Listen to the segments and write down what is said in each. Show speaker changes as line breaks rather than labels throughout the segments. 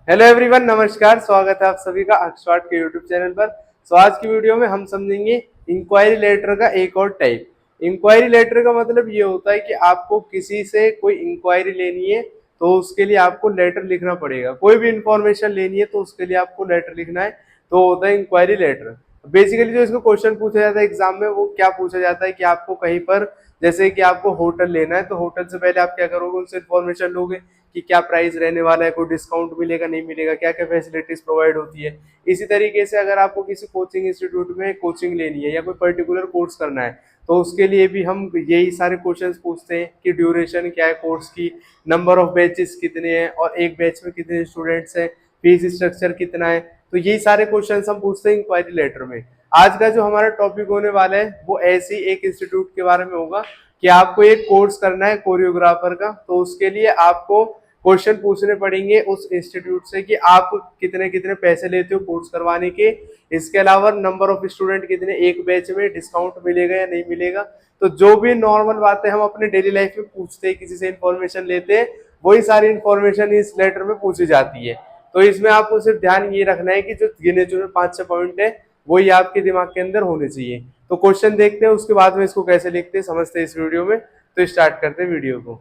Hello everyone, नमस्कार। स्वागत है आप सभी का अक्षवाट के यूट्यूब चैनल पर। आज की वीडियो में हम समझेंगे इंक्वायरी लेटर का एक और टाइप। इंक्वायरी लेटर का मतलब ये होता है कि आपको किसी से कोई इंक्वायरी लेनी है तो उसके लिए आपको लेटर लिखना पड़ेगा। कोई भी इंफॉर्मेशन लेनी है तो उसके लिए आपको लेटर लिखना है, तो होता है इंक्वायरी लेटर। बेसिकली जो इसको क्वेश्चन पूछा जाता है एग्जाम में, वो क्या पूछा जाता है कि आपको कहीं पर, जैसे कि आपको होटल लेना है तो होटल से पहले आप क्या करोगे, उनसे इन्फॉर्मेशन लोगे कि क्या प्राइस रहने वाला है, कोई डिस्काउंट मिलेगा नहीं मिलेगा, क्या क्या फैसिलिटीज प्रोवाइड होती है। इसी तरीके से अगर आपको किसी कोचिंग इंस्टीट्यूट में कोचिंग लेनी है या कोई पर्टिकुलर कोर्स करना है तो उसके लिए भी हम यही सारे क्वेश्चंस पूछते हैं कि ड्यूरेशन क्या है कोर्स की, नंबर ऑफ बैचेस कितने हैं और एक बैच में कितने स्टूडेंट्स हैं, फीस स्ट्रक्चर कितना है। तो यही सारे क्वेश्चन हम पूछते हैं इंक्वायरी लेटर में। आज का जो हमारा टॉपिक होने वाला है वो ऐसे ही एक इंस्टीट्यूट के बारे में होगा कि आपको एक कोर्स करना है कोरियोग्राफर का, तो उसके लिए आपको क्वेश्चन पूछने पड़ेंगे उस इंस्टीट्यूट से कि आप कितने कितने पैसे लेते हो कोर्स करवाने के। इसके अलावा नंबर ऑफ स्टूडेंट कितने, एक बैच में डिस्काउंट मिलेगा या नहीं मिलेगा। तो जो भी नॉर्मल बातें हम अपने डेली लाइफ में पूछते हैं, किसी से इंफॉर्मेशन लेते हैं, वही सारी इंफॉर्मेशन इस लेटर में पूछी जाती है। तो इसमें आपको सिर्फ ध्यान ये रखना है कि जो गिने चुने 5-6 पॉइंट है वही आपके दिमाग के अंदर होने चाहिए। तो क्वेश्चन देखते हैं, उसके बाद में इसको कैसे लिखते हैं समझते हैं इस वीडियो में। तो स्टार्ट करते हैं वीडियो को।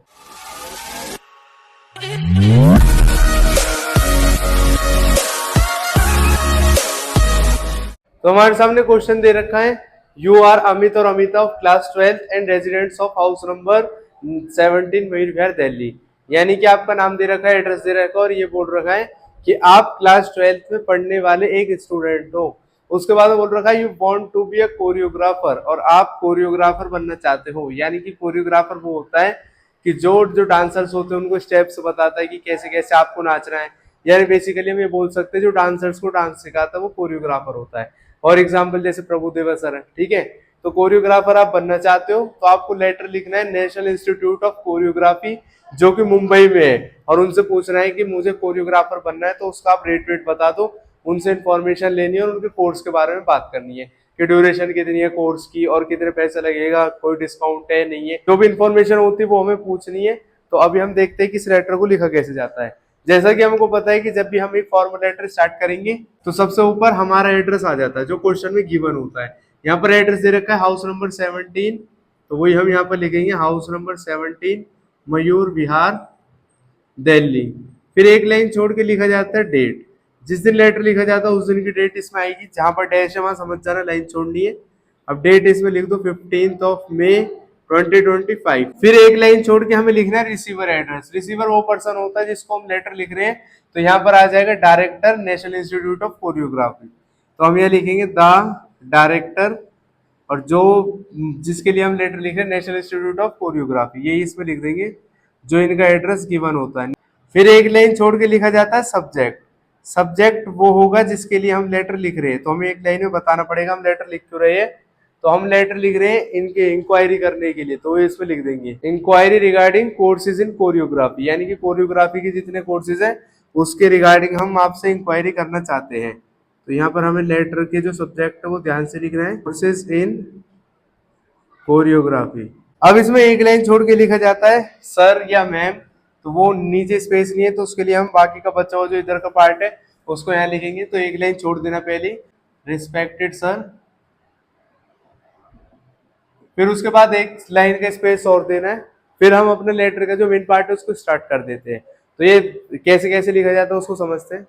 तो हमारे सामने क्वेश्चन दे रखा है, यू आर अमित और Amita of class 12 and residents of house number 17 Mayur Vihar Delhi. यानी कि आपका नाम दे रखा है, एड्रेस दे रखा है और ये बोल रखा है कि आप क्लास 12 में पढ़ने वाले एक स्टूडेंट हो। उसके बाद बोल रखा है you want to be a choreographer, और आप कोरियोग्राफर बनना चाहते हो। यानी कि कोरियोग्राफर वो होता है कि जो जो डांसर्स होते हैं उनको स्टेप्स बताता है कि कैसे कैसे आपको नाचना है। यानी बेसिकली हम ये बोल सकते हैं जो डांसर्स को डांस सिखाता है वो कोरियोग्राफर होता है। और एग्जाम्पल जैसे प्रभु देवा सर है, ठीक है। तो कोरियोग्राफर आप बनना चाहते हो तो आपको लेटर लिखना है नेशनल इंस्टीट्यूट ऑफ कोरियोग्राफी जो कि मुंबई में है, और उनसे पूछना है कि मुझे कोरियोग्राफर बनना है, तो उसका आप रेट बता दो। उनसे इन्फॉर्मेशन लेनी है और उनके कोर्स के बारे में बात करनी है कि ड्यूरेशन कितनी है कोर्स की और कितने पैसे लगेगा, कोई डिस्काउंट है नहीं है, जो भी इन्फॉर्मेशन होती है वो हमें पूछनी है। तो अभी हम देखते हैं कि इस लेटर को लिखा कैसे जाता है। जैसा कि हमको पता है कि जब भी हम एक फॉर्मल लेटर स्टार्ट करेंगे तो सबसे ऊपर हमारा एड्रेस आ जाता है जो क्वेश्चन में गिवन होता है। यहाँ पर एड्रेस दे रखा है हाउस नंबर 17, तो वही हम यहाँ पर लिखेंगे हाउस नंबर 17 मयूर विहार दिल्ली। फिर एक लाइन छोड़ के लिखा जाता है डेट। जिस दिन लेटर लिखा जाता है उस दिन की डेट इसमें आएगी, जहां पर डैश है वहां समझ जाना लाइन छोड़नी है। अब डेट इसमें लिख दो 15 मई 2025। फिर एक लाइन छोड़ के हमें लिखना है रिसीवर एड्रेस। रिसीवर वो पर्सन होता है जिसको हम लेटर लिख रहे हैं, तो यहाँ पर आ जाएगा director national institute of choreography. तो हम यहाँ लिखेंगे द डायरेक्टर, और जो जिसके लिए हम लेटर लिख रहे हैं नेशनल इंस्टीट्यूट ऑफ कोरियोग्राफी, यही इसमें लिख देंगे जो इनका एड्रेस गिवन होता है। फिर एक लाइन छोड़ के लिखा जाता है सब्जेक्ट। सब्जेक्ट वो होगा जिसके लिए हम लेटर लिख रहे हैं, तो हमें एक लाइन में बताना पड़ेगा हम लेटर लिख क्यों रहे हैं। तो हम लेटर लिख रहे हैं इनके इंक्वायरी करने के लिए, तो इसमें लिख देंगे enquiry regarding courses in choreography. यानी कि कोरियोग्राफी के जितने कोर्सेज हैं उसके रिगार्डिंग हम आपसे इंक्वायरी करना चाहते हैं। तो यहाँ पर हमें लेटर के जो सब्जेक्ट है वो ध्यान से लिख रहे हैं, कोर्सेज इन कोरियोग्राफी। अब इसमें एक लाइन छोड़ के लिखा जाता है सर या मैम, तो वो नीचे स्पेस नहीं है तो उसके लिए हम बाकी का बचा हुआ जो इधर का पार्ट है उसको यहाँ लिखेंगे। तो एक लाइन छोड़ देना पहले, रिस्पेक्टेड सर। फिर उसके बाद एक लाइन का स्पेस और देना है। फिर हम अपने लेटर का जो मेन पार्ट है उसको स्टार्ट कर देते हैं। तो ये कैसे कैसे लिखा जाता है उसको समझते हैं।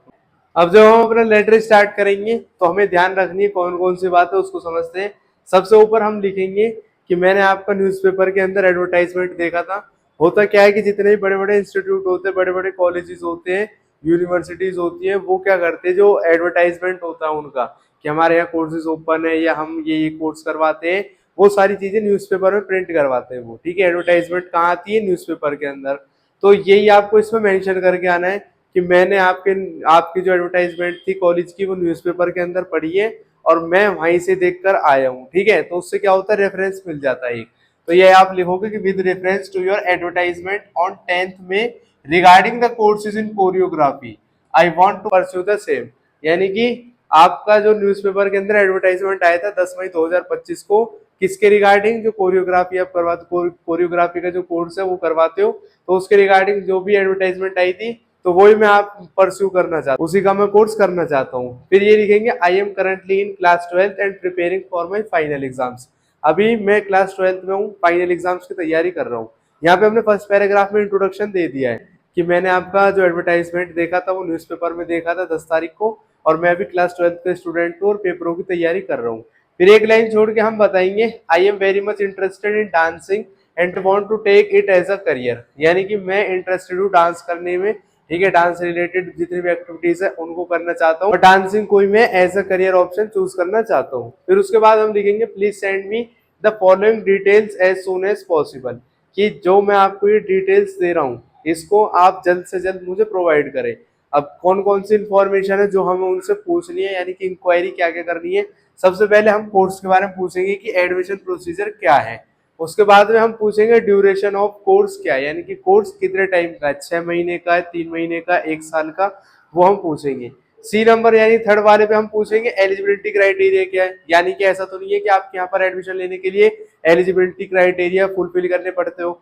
अब जब हम अपना लेटर स्टार्ट करेंगे तो हमें ध्यान रखनी है कौन कौन सी बात है उसको समझते हैं। सबसे ऊपर हम लिखेंगे कि मैंने आपका न्यूज़पेपर के अंदर एडवर्टाइजमेंट देखा था। होता क्या है कि जितने भी बड़े बड़े इंस्टीट्यूट होते हैं, बड़े बड़े कॉलेजेस होते हैं, यूनिवर्सिटीज होती है, वो क्या करते हैं जो एडवर्टाइजमेंट होता है उनका कि हमारे यहाँ कोर्सेज ओपन है या हम ये कोर्स करवाते हैं, वो सारी चीजें न्यूज़पेपर में प्रिंट करवाते हैं वो, ठीक है। एडवर्टाइजमेंट कहाँ आती है, न्यूज़पेपर के अंदर। तो यही आपको इसमें मेंशन करके आना है कि मैंने आपकी जो एडवर्टाइजमेंट थी कॉलेज की वो न्यूज़पेपर के अंदर पढ़ी है और मैं वहीं से देखकर आया हूँ, ठीक है। तो उससे क्या होता है, रेफरेंस मिल जाता है एक। तो ये आप लिखोगे कि with reference to your advertisement on 10th में regarding the courses in choreography I want to pursue the same. यानी कि आपका जो न्यूज़पेपर के अंदर एडवर्टाइजमेंट आया था 10 मई 2025 को, किसके रिगार्डिंग, जो कोरियोग्राफी आप करवाते, कोरियोग्राफी का जो कोर्स है वो करवाते हो, तो उसके रिगार्डिंग जो भी एडवर्टाइजमेंट आई थी तो वही मैं आप परस्यू करना चाहता हूँ, उसी का मैं कोर्स करना चाहता हूँ। फिर ये लिखेंगे I am currently in class 12th and preparing for my final exams. अभी मैं क्लास 12th में हूँ, फाइनल एग्जाम्स की तैयारी कर रहा हूँ। यहाँ पे हमने फर्स्ट पैराग्राफ में इंट्रोडक्शन दे दिया है कि मैंने आपका जो एडवर्टाइजमेंट देखा था वो न्यूज़पेपर में देखा था 10 तारीख को, और मैं अभी क्लास 12th के स्टूडेंट हूँ और पेपरों की तैयारी कर रहा हूँ। फिर एक लाइन छोड़ के हम बताएंगे I am very much interested in dancing and want to take it as a career, यानी कि मैं इंटरेस्टेड हूँ डांस करने में, ठीक है, डांस रिलेटेड जितनी भी एक्टिविटीज है उनको करना चाहता हूँ और डांसिंग कोई मैं as a career option choose करना चाहता हूँ। फिर उसके बाद हम लिखेंगे please send me the following details as soon as possible, कि जो मैं आपको ये डिटेल्स दे रहा हूँ इसको आप जल्द से जल्द मुझे प्रोवाइड करें। अब कौन कौन सी इंफॉर्मेशन है जो हमें उनसे पूछनी है, यानी कि इंक्वायरी क्या क्या करनी है। सबसे पहले हम कोर्स के बारे में पूछेंगे कि एडमिशन प्रोसीजर क्या है। उसके बाद में हम पूछेंगे ड्यूरेशन ऑफ कोर्स क्या है, यानी कि कोर्स कितने टाइम का है, 6 महीने का है, 3 महीने का, 1 साल का, वो हम पूछेंगे। सी नंबर यानी थर्ड वाले पे हम पूछेंगे एलिजिबिलिटी क्राइटेरिया क्या है, यानी कि ऐसा तो नहीं है कि आपके यहाँ पर एडमिशन लेने के लिए एलिजिबिलिटी क्राइटेरिया फुलफिल करने पड़ते हो।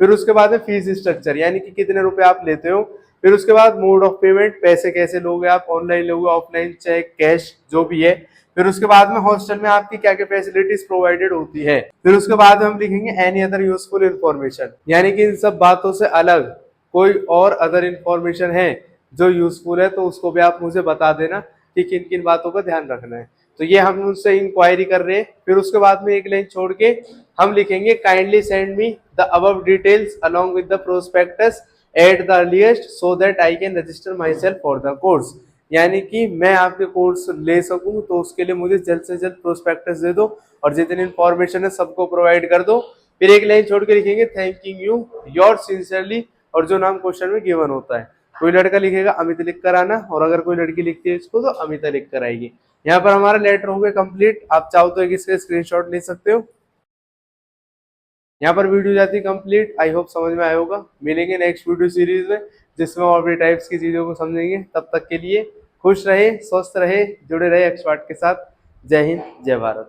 फिर उसके बाद में फीस स्ट्रक्चर, यानी कि कितने रुपए आप लेते हो। फिर उसके बाद मोड ऑफ पेमेंट, पैसे कैसे लोगे आप, ऑनलाइन लोगे, ऑफलाइन, चेक, कैश, जो भी है। फिर उसके बाद में हॉस्टल में आपकी क्या क्या फैसिलिटीज प्रोवाइडेड होती है। फिर उसके बाद हम लिखेंगे एनी अदर यूजफुल इन्फॉर्मेशन, यानी कि इन सब बातों से अलग कोई और अदर इन्फॉर्मेशन है जो यूजफुल है तो उसको भी आप मुझे बता देना कि किन किन बातों का ध्यान रखना है। तो ये हम उनसे इंक्वायरी कर रहे हैं। फिर उसके बाद में एक लाइन छोड़ के हम लिखेंगे kindly send me the above details along with the prospectus at the earliest so that I can register my self for the course, यानी कि मैं आपके कोर्स ले सकूं तो उसके लिए मुझे जल्द से जल्द प्रोस्पेक्टस दे दो और जितनी इन्फॉर्मेशन है सबको प्रोवाइड कर दो। फिर एक लाइन छोड़ के लिखेंगे थैंकिंग यू योर सिंसियरली, और जो नाम क्वेश्चन में गिवन होता है। कोई लड़का लिखेगा अमित लिख कर आना, और अगर कोई लड़की लिखती है इसको तो अमिता लिख कर आएगी। यहाँ पर हमारा लेटर हो गया कंप्लीट। आप चाहो तो एक इसका स्क्रीनशॉट ले सकते हो। यहाँ पर वीडियो जाती है कंप्लीट। आई होप समझ में आया होगा। मिलेंगे नेक्स्ट वीडियो सीरीज में जिसमें और भी टाइप्स की चीजों को समझेंगे। तब तक के लिए खुश रहे, स्वस्थ रहे, जुड़े रहे एक्सपर्ट के साथ। जय हिंद, जय भारत।